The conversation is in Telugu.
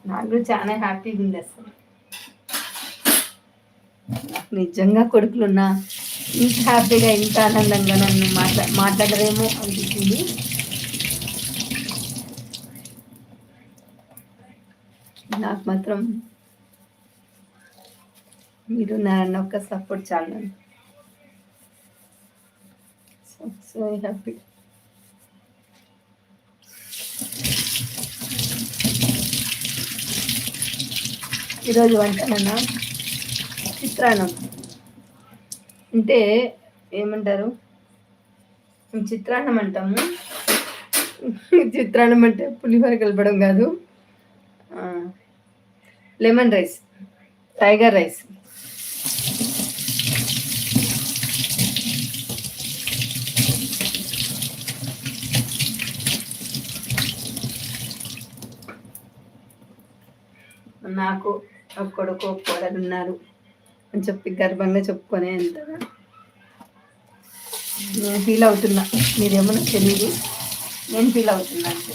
నాకు కూడా చాలా హ్యాపీగా ఉంది అసలు. నాకు నిజంగా కొడుకులున్నా ఇంత హ్యాపీగా ఇంత ఆనందంగా నన్ను మాట్లాడరేమో అనిపించింది. నాకు మాత్రం మీరు నాన్న ఒక సపోర్ట్ చాలు. So happy. ఈరోజు వంటనన్నా చిత్రాన్నం అంటే ఏమంటారు, మేము చిత్రాన్నం అంటాము. చిత్రాన్నం అంటే పులిహోర కలపడం కాదు, లెమన్ రైస్, టైగర్ రైస్. నాకు ఒక కొడుకు ఒక కోడలు ఉన్నారు అని చెప్పి గర్వంగా చెప్పుకునే అంతగా నేను ఫీల్ అవుతున్నా. మీరేమన్నా తెలియదు, నేను ఫీల్ అవుతున్నా అంటే.